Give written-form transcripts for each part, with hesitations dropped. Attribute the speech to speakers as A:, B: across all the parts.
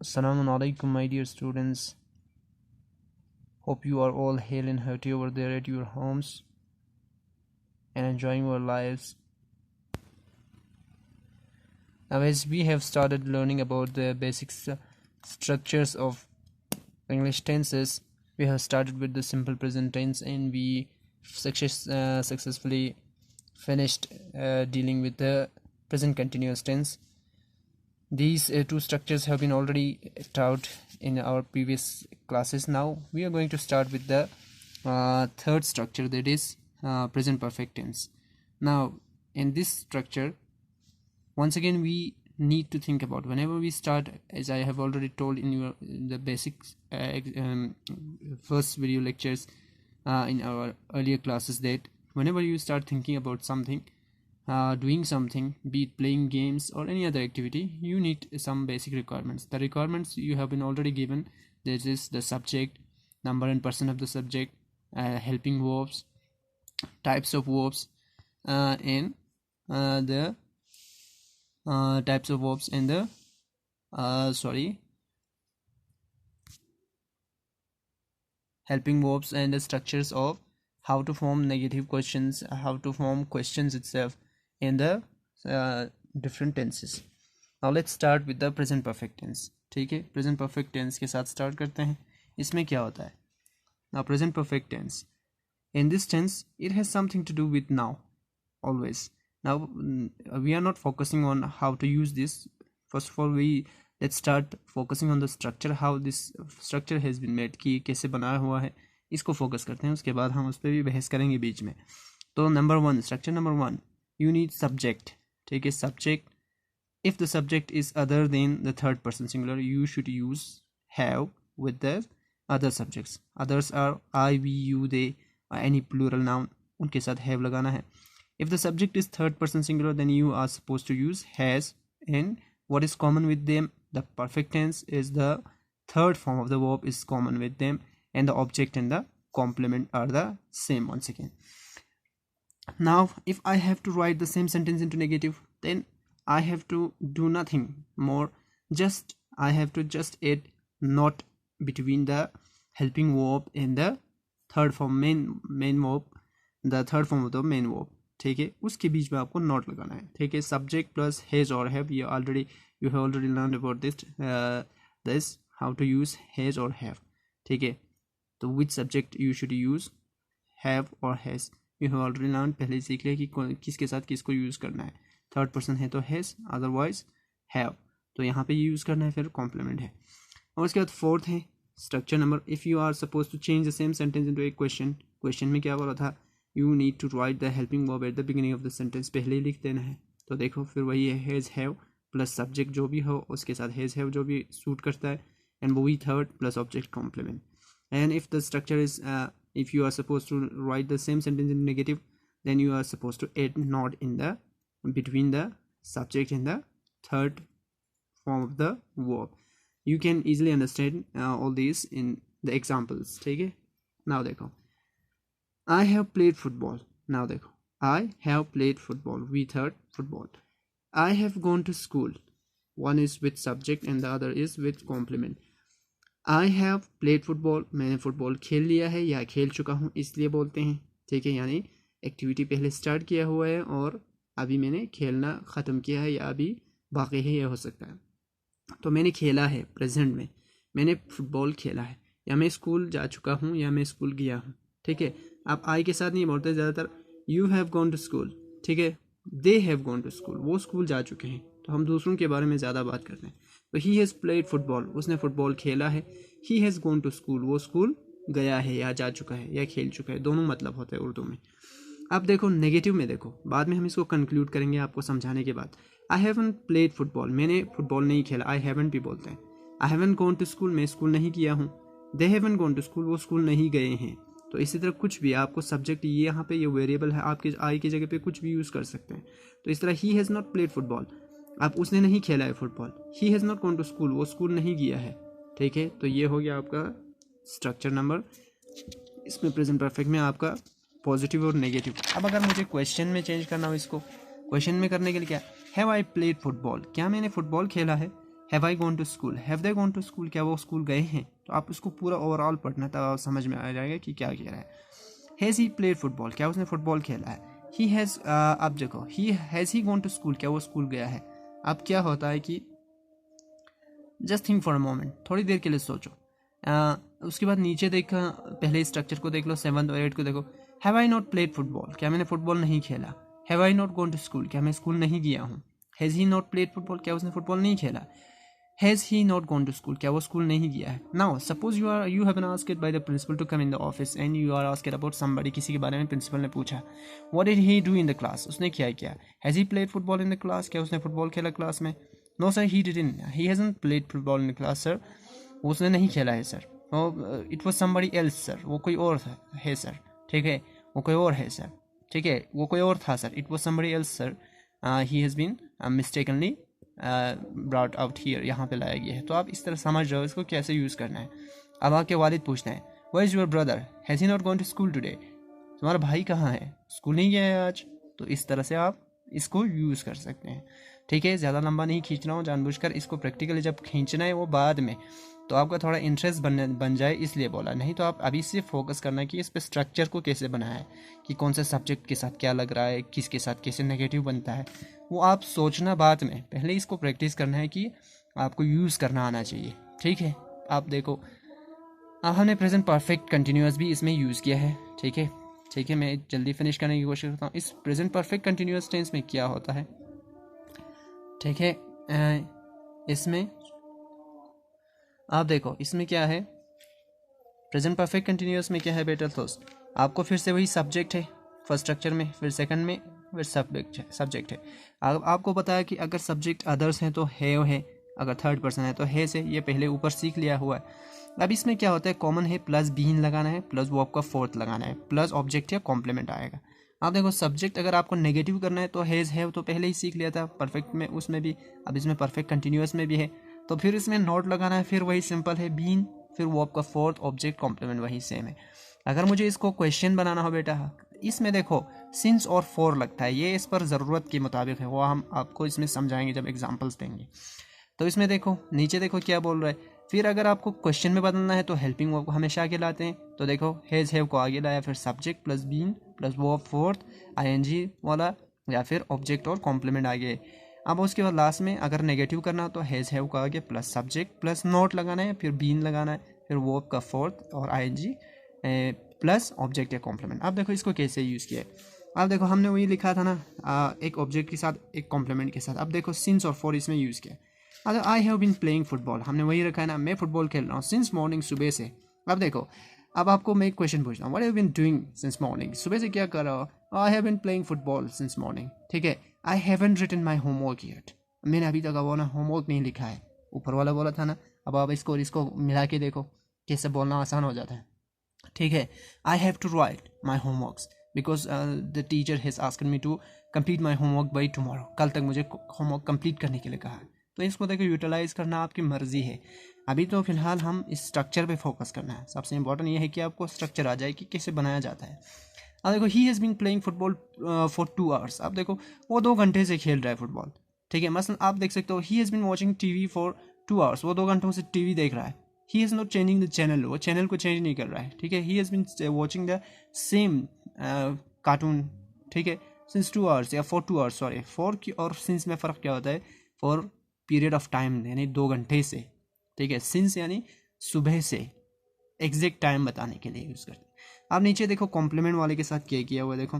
A: Assalamu alaikum my dear students. Hope you are all hale and hearty over there at your homes and enjoying your lives. Now as we have started learning about the basic structures of English tenses, we have started with the simple present tense and we successfully finished dealing with the present continuous tense. These two structures have been already taught in our previous classes. Now we are going to start with the third structure, that is present perfect tense. Now in this structure, once again we need to think about whenever we start, as I have already told in the basics first video lectures in our earlier classes, that whenever you start thinking about something, doing something, be it playing games or any other activity, you need some basic requirements. The requirements you have been already given. This is the subject, number and person of the subject, helping verbs, types of verbs, and the types of verbs and the helping verbs and the structures of how to form negative questions, how to form questions itself in the different tenses. Now let's start with the present perfect tense. ठीक है, present perfect tense के साथ start करते हैं. इसमें क्या होता है? Now present perfect tense, in this tense it has something to do with now, always. Now we are not focusing on how to use this. First of all, let's start focusing on the structure, how this structure has been made, कि कैसे बनाया हुआ है, इसको focus करते हैं. उसके बाद हम उस पर भी बहस करेंगे बीच में. तो number one, structure number one, you need subject. ठीक है, subject. If the subject is other than the third person singular, you should use have with the other subjects. Others are I, we, you, they, or any plural noun, उनके साथ have लगाना है. If the subject is third person singular, then you are supposed to use has. And what is common with them? The perfect tense is the third form of the verb is common with them, and the object and the complement are the same once again. Now if I have to write the same sentence into negative, then I have to do nothing more, just I have to just add not between the helping verb and the third form main verb, the third form of the main verb. ठीक है, उसके बीच में आपको not लगाना है. ठीक है, subject plus has और हैव, ये already you have already learn about this how to use has और हैव. ठीक है, तो which subject you should use, have और has, you have already learn, पहले सीख लिया कि किसके साथ किसको यूज करना है. थर्ड पर्सन है तो हैज, अदरवाइज हैव, तो यहाँ पे यूज करना है, फिर कॉम्प्लीमेंट है. और उसके बाद फोर्थ है structure number, if you are suppose to change the same sentence into a question. Question में क्या बोला था, you need to write the helping verb at the beginning of the sentence, पहले ही लिख देना है. तो देखो फिर वही है, हैज़ हैव प्लस सब्जेक्ट जो भी हो उसके साथ हैज़ हैव जो भी सूट करता है, एंड वही third plus object complement. And if the structure is, if you are supposed to write the same sentence in negative, then you are supposed to add not in the between the subject and the third form of the verb. You can easily understand all these in the examples. ठीक है, now देखो, I have played football. Now देखो, I have played football, we third football. I have gone to school, one is with subject and the other is with complement. I have played football, मैंने football खेल लिया है या खेल चुका हूँ इसलिए बोलते हैं. ठीक है, यानी एक्टिविटी पहले स्टार्ट किया हुआ है और अभी मैंने खेलना ख़त्म किया है या अभी बाकी है, ये हो सकता है. तो मैंने खेला है प्रेजेंट में, मैंने फुटबॉल खेला है, या मैं स्कूल जा चुका हूँ या मैं स्कूल गया हूँ. ठीक है, आप आई के साथ नहीं बोलते ज़्यादातर. You have gone to school, ठीक है, they have gone to school, वो स्कूल जा चुके हैं, तो हम दूसरों के बारे में ज़्यादा बात करते हैं. तो ही हैज़ प्लेड फुटबॉल, उसने फुटबॉल खेला है. He has gone to school, वो स्कूल गया है या जा चुका है या खेल चुका है, दोनों मतलब होते हैं उर्दू में. अब देखो नेगेटिव में, देखो बाद में हम इसको कंक्लूड करेंगे आपको समझाने के बाद. आई हैवन प्लेड फुटबॉल, मैंने फुटबॉल नहीं खेला, आई हैवन भी बोलते हैं. I haven't gone to school, मैं स्कूल नहीं किया हूँ. They haven't gone to school, वो स्कूल नहीं गए हैं. तो इसी तरह कुछ भी आपको सब्जेक्ट, ये यहाँ पे ये वेरिएबल है, आपके आई की जगह पे कुछ भी यूज़ कर सकते हैं. तो इस तरह he has not played football, आप उसने नहीं खेला है football. He has not gone to school, वो स्कूल नहीं गया है. ठीक है, तो ये हो गया आपका स्ट्रक्चर नंबर, इसमें प्रेजेंट परफेक्ट में आपका पॉजिटिव और नेगेटिव। अब अगर मुझे क्वेश्चन में चेंज करना हो इसको, क्वेश्चन में करने के लिए क्या, हैव आई प्लेड फुटबॉल, क्या मैंने फुटबॉल खेला है। Have I gone to school, have they gone to school, क्या वो स्कूल गए हैं। तो आप इसको पूरा ओवरऑल पढ़ना तब समझ में आ जाएगा कि क्या कह रहा है। हैज़ ही प्लेड फुटबॉल, क्या उसने फुटबॉल खेला है। ही हैज़, अब देखो he has he gone to school, क्या वो स्कूल गया है। अब क्या होता है कि just think for a moment, थोड़ी देर के लिए सोचो। उसके बाद नीचे देखा, पहले स्ट्रक्चर को देख लो, 7th और 8th को देखो। Have I not played football, क्या मैंने फुटबॉल नहीं खेला। Have I not gone to school, क्या मैं स्कूल नहीं गया हूँ। Has he not played football, क्या उसने फुटबॉल नहीं खेला। Has he not gone to school, क्या वो स्कूल नहीं गया है। Now suppose you have been asked by the principal to come in the office and you are asked about somebody, किसी के बारे में प्रिंसिपल ने पूछा। What did he do in the class, उसने क्या किया। Has he played football in the class, क्या उसने फुटबॉल खेला क्लास में। No sir he didn't, he hasn't played football in the class sir, उसने नहीं खेला है sir. It was somebody else sir, वो कोई और है सर। ठीक है, वो कोई और है सर। ठीक है, वो कोई और था sir. It was somebody else sir, he has been mistakenly brought out here, यहाँ पे लाया गया है। तो आप इस तरह समझ रहे हो इसको कैसे यूज़ करना है। अब आपके वालिद पूछना है, where is your brother, has he not gone to school today, तुम्हारा भाई कहाँ है, स्कूल नहीं गया है आज। तो इस तरह से आप इसको यूज़ कर सकते हैं। ठीक है, ज़्यादा लंबा नहीं खींच रहा हूँ जानबूझकर, इसको प्रैक्टिकली जब खींचना है वो बाद में, तो आपका थोड़ा इंटरेस्ट बन जाए इसलिए बोला। नहीं तो आप अभी से फोकस करना है कि इस पे स्ट्रक्चर को कैसे बनाया है, कि कौन से सब्जेक्ट के साथ क्या लग रहा है, किसके साथ कैसे नेगेटिव बनता है, वो आप सोचना बाद में। पहले इसको प्रैक्टिस करना है कि आपको यूज़ करना आना चाहिए। ठीक है, आप देखो अब हमने प्रेजेंट परफेक्ट कंटिन्यूअस भी इसमें यूज़ किया है। ठीक है, ठीक है, मैं जल्दी फिनिश करने की कोशिश करता हूँ। इस प्रेजेंट परफेक्ट कंटिन्यूअस टेंस में क्या होता है। ठीक है, इसमें आप देखो इसमें क्या है, प्रेजेंट परफेक्ट कंटिन्यूअस में क्या है बेटा दोस्त, आपको फिर से वही सब्जेक्ट है फर्स्ट स्ट्रक्चर में, फिर सेकंड में फिर सब्जेक्ट है। आपको पता है कि अगर सब्जेक्ट अदर्स हैं तो हैव है, अगर थर्ड पर्सन है तो है से, ये पहले ऊपर सीख लिया हुआ है। अब इसमें क्या होता है, कॉमन है प्लस बीन लगाना है, प्लस वर्ब का फोर्थ लगाना है, प्लस ऑब्जेक्ट या कॉम्प्लीमेंट आएगा। आप देखो सब्जेक्ट अगर आपको नेगेटिव करना है तो हैज़ हैव तो पहले ही सीख लिया था परफेक्ट में, उसमें भी। अब इसमें परफेक्ट कंटिन्यूअस में भी है, तो फिर इसमें नोट लगाना है, फिर वही सिंपल है बीन, फिर वर्ब का फोर्थ, ऑब्जेक्ट, कॉम्प्लीमेंट वही सेम है। अगर मुझे इसको क्वेश्चन बनाना हो बेटा, इसमें देखो सिंस और फॉर लगता है, ये इस पर ज़रूरत के मुताबिक है, वो हम आपको इसमें समझाएंगे जब एग्जांपल्स देंगे। तो इसमें देखो नीचे देखो क्या बोल रहा है। फिर अगर आपको क्वेश्चन में बदलना है तो हेल्पिंग वर्ब को हमेशा आगे लाते हैं। तो देखो हैज़ हैव को आगे लाया, फिर subject plus been plus verb fourth ING वाला, या फिर ऑब्जेक्ट और कॉम्प्लीमेंट आगे। अब उसके बाद लास्ट में अगर नेगेटिव करना हो तो हैज़ हैव का आगे प्लस सब्जेक्ट प्लस नोट लगाना है, फिर बीन लगाना है, फिर वर्ब का फोर्थ और आईएनजी प्लस ऑब्जेक्ट या कॉम्प्लीमेंट। अब देखो इसको कैसे यूज़ किया है। अब देखो हमने वही लिखा था ना, एक ऑब्जेक्ट के साथ एक कॉम्प्लीमेंट के साथ। अब देखो सिंस और फॉर इसमें यूज़ किया। अगर I have been playing football, हमने वही रखा है ना, मैं फुटबॉल खेल रहा हूँ सिंस मॉर्निंग, सुबह से। अब देखो, अब आपको मैं एक क्वेश्चन पूछता हूँ, what have been doing since morning, सुबह से क्या कर रहा हो। I have been playing football since morning. ठीक है, I haven't written my homework yet, मैंने अभी तक वो ना होमवर्क नहीं लिखा है, ऊपर वाला बोला था ना। अब आप इसको मिला के देखो कैसे बोलना आसान हो जाता है। ठीक है, I have to write my homeworks because the teacher has asked me to complete my homework by tomorrow, कल तक मुझे होमवर्क कंप्लीट करने के लिए कहा है। तो इसको देखो यूटिलाइज करना आपकी मर्जी है। अभी तो फिलहाल हम इस स्ट्रक्चर पे फोकस करना है। सबसे इंपॉर्टेंट ये है कि आपको स्ट्रक्चर आ जाए कि कैसे बनाया जाता है। अब देखो he has been playing football for 2 hours. अब देखो वो 2 घंटे से खेल रहा है फुटबॉल। ठीक है, मसलन आप देख सकते हो he has been watching TV for 2 hours, वो 2 घंटों से टीवी देख रहा है। He is not changing the channel, वो चैनल को चेंज नहीं कर रहा है। ठीक है, he has been watching the same cartoon. ठीक है, सिंस 2 आवर्स या फॉर 2 आवर्स, सॉरी फॉर की और सिंस में फ़र्क क्या होता है, फॉर पीरियड ऑफ टाइम यानी 2 घंटे से। ठीक है, सिंस यानी सुबह से, एग्जैक्ट टाइम बताने के लिए यूज़ करते हैं। अब नीचे देखो कॉम्प्लीमेंट वाले के साथ क्या किया हुआ है, देखो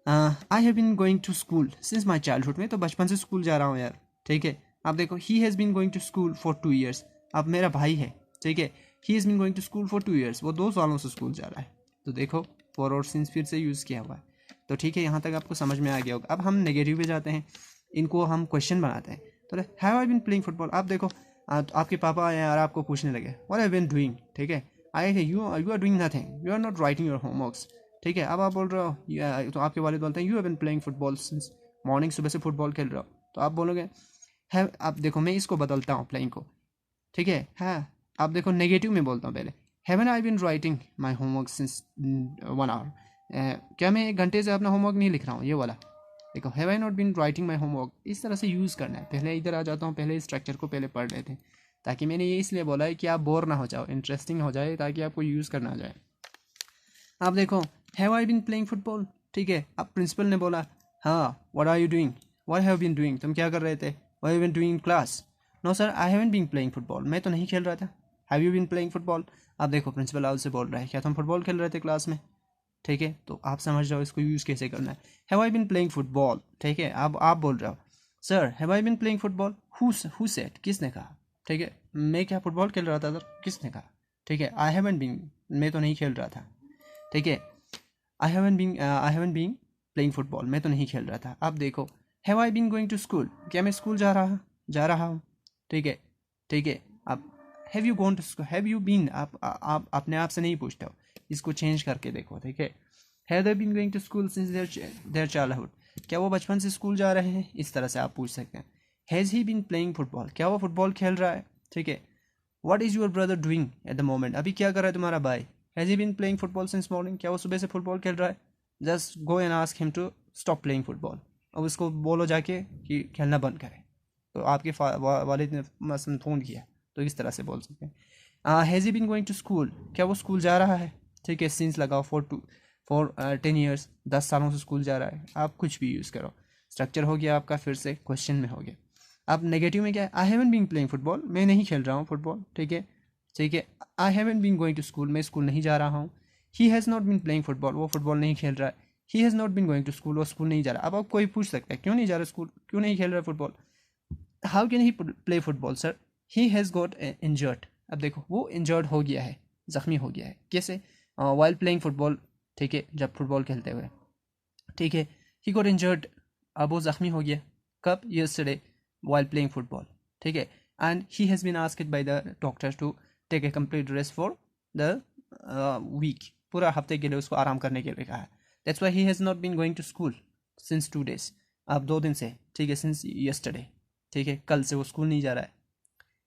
A: I have been going to school since my childhood, में तो बचपन से स्कूल जा रहा हूँ यार। ठीक है, अब देखो he has been going to school for 2 years, अब मेरा भाई है। ठीक है, he has been going to school for 2 years, वो 2 सालों से स्कूल जा रहा है। तो देखो फॉर और सिंस फिर से यूज़ किया हुआ है। तो ठीक है, यहाँ तक आपको समझ में आ गया होगा। अब हम नेगेटिव पे जाते हैं, इनको हम क्वेश्चन बनाते हैं। तो have I been playing football, आप देखो आपके पापा आए और आपको पूछने लगे व्हाट हैव बीन डूइंग। ठीक है, I you are doing nothing, you are not writing your homeworks. ठीक है, अब आप बोल रहे हो, तो आपके वालिद बोलते हैं you have been playing football since morning, सुबह से फुटबॉल खेल रहे हो। तो आप बोलोगे हैव, आप देखो मैं इसको बदलता हूँ प्लेइंग को। ठीक है, आप देखो नेगेटिव में बोलता हूँ पहले, haven't I been writing my homework since 1 hour, क्या मैं 1 घंटे से अपना होमवर्क नहीं लिख रहा हूँ, ये वाला देखो, have I not been writing my homework, इस तरह से यूज़ करना है। पहले इधर आ जाता हूँ, पहले स्ट्रक्चर को पहले पढ़ लेते हैं, ताकि मैंने ये इसलिए बोला है कि आप बोर ना हो जाओ, इंटरेस्टिंग हो जाए, ताकि आपको यूज़ करना आ जाए। आप देखो, have I been playing football, ठीक है। अब प्रिंसिपल ने बोला हाँ, what are you doing, what have been doing, तुम क्या कर रहे थे, what have been doing in class, no sir I haven't been playing football, मैं तो नहीं खेल रहा था। Have you been playing football, आप देखो प्रिंसिपल आपसे बोल रहा है क्या तुम फुटबॉल खेल रहे थे क्लास में, ठीक है। तो आप समझ जाओ इसको यूज़ कैसे करना है। Have I been playing football, ठीक है। अब आप बोल रहे हो sir have I been playing football, who said, किसने कहा, ठीक है। मैं क्या फुटबॉल खेल रहा था सर, किसने कहा, ठीक है। आई हैवंट बीन, मैं तो नहीं खेल रहा था, ठीक है। I haven't been playing football, मैं तो नहीं खेल रहा था। अब देखो, have I been going to school, क्या मैं स्कूल जा रहा हूँ, ठीक है, ठीक है। अब have you gone to school, have you been, आप अपने आप से नहीं पूछते हो, इसको चेंज करके देखो, ठीक है। Have they been going to school since their childhood, क्या वो बचपन से स्कूल जा रहे हैं, इस तरह से आप पूछ सकते हैं। Has he been playing football, क्या वो फुटबॉल खेल रहा है, ठीक है। What is your brother doing at the moment, अभी क्या कर रहा है तुम्हारा भाई। Has he been playing football since morning, क्या वो सुबह से फुटबॉल खेल रहा है। Just go and ask him to stop playing football, अब उसको बोलो जाके कि खेलना बंद करे। तो आपके वालिद ने मसलन फ़ोन किया, तो इस तरह से बोल सकते हैं। Has he been going to school, क्या वो स्कूल जा रहा है, ठीक है। सिंस लगाओ फॉर 10 ईयर्स, 10 सालों से स्कूल जा रहा है, आप कुछ भी यूज़ करो। स्ट्रक्चर हो गया आपका, फिर से क्वेश्चन में हो गया। अब नेगेटिव में क्या है, I haven't been playing football, मैं नहीं खेल रहा हूँ फुटबॉल, ठीक है, ठीक है। I haven't been going to school, मैं स्कूल नहीं जा रहा हूँ। He has not been playing football, वो फुटबॉल नहीं खेल रहा है। He has not been going to school, वो स्कूल नहीं जा रहा। अब आप कोई पूछ सकता है क्यों नहीं जा रहा स्कूल, क्यों नहीं खेल रहा football. How can he play football sir, he has got injured, अब देखो वो इंजर्ड हो गया है, ज़ख्मी हो गया है, कैसे, वाइल प्लेइंग फुटबॉल, ठीक है, जब फुटबॉल खेलते हुए, ठीक है। ही गॉट इंजर्ड, अब वो ज़ख्मी हो गया, कब, यस्टरडे, वाइल प्लेइंग फुटबॉल, ठीक है। And he has been asked by the doctor to take a complete rest for the week, पूरा हफ्ते के लिए उसको आराम करने के लिए कहा है। That's why he has not been going to school since 2 days, अब 2 दिन से, ठीक है, सिंस यस्टरडे, ठीक है, कल से वो स्कूल नहीं जा रहा है।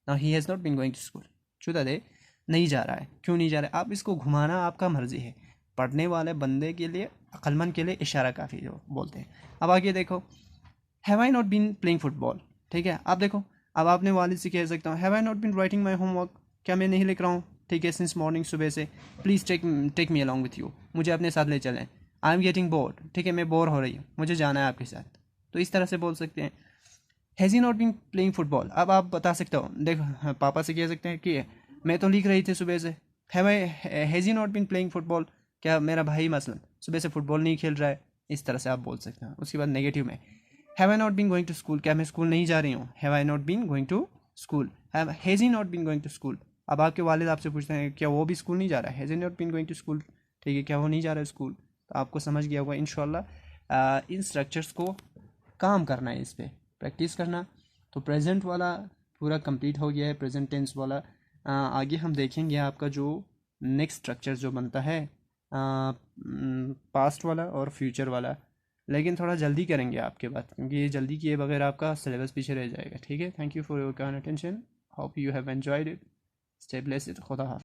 A: Now he has not been going to school, शुदा दे, नहीं जा रहा है, क्यों नहीं जा रहा है। आप इसको घुमाना आपका मर्जी है, पढ़ने वाले बंदे के लिए, अक्लमंद के लिए इशारा काफ़ी जो बोलते हैं। अब आगे देखो, have I not been playing football, ठीक है। अब देखो, अब आपने वालिद से कह सकता हूँ have I not been writing my homework, क्या मैं नहीं लिख रहा हूँ, ठीक है, सिंस मॉर्निंग, सुबह से। Please take me along with you, मुझे अपने साथ ले चलें। आई एम गेटिंग बोर्ड, ठीक है, मैं बोर हो रही हूँ, मुझे जाना है आपके साथ। तो इस तरह से बोल सकते हैं। Has he not been playing football, अब आप बता सकते हो, देखो हाँ, पापा से कह सकते हैं कि मैं तो लिख रही थी सुबह से। Has he not been playing football, क्या मेरा भाई मसलन सुबह से फुटबॉल नहीं खेल रहा है, इस तरह से आप बोल सकते हैं। उसके बाद नेगेटिव में, have I not been going to school, क्या मैं स्कूल नहीं जा रही हूँ, have I not been going to school. Has he not been going to school, अब आपके वालिद आपसे पूछते हैं क्या वो भी स्कूल नहीं जा रहा है, has he not been going to school, ठीक है, क्या वो नहीं जा रहा है स्कूल। तो आपको समझ गया होगा इंशाल्लाह। इन स्ट्रक्चर्स को काम करना है, इस पर प्रैक्टिस करना। तो प्रेजेंट वाला पूरा कंप्लीट हो गया है, प्रेजेंट टेंस वाला। आगे हम देखेंगे आपका जो नेक्स्ट स्ट्रक्चर जो बनता है पास्ट वाला और फ्यूचर वाला, लेकिन थोड़ा जल्दी करेंगे आपके बाद, क्योंकि ये जल्दी किए बगैर आपका सिलेबस पीछे रह जाएगा, ठीक है। Thank you for your kind attention, hope you have enjoyed it, stay blessed, खुदा हाफिज़।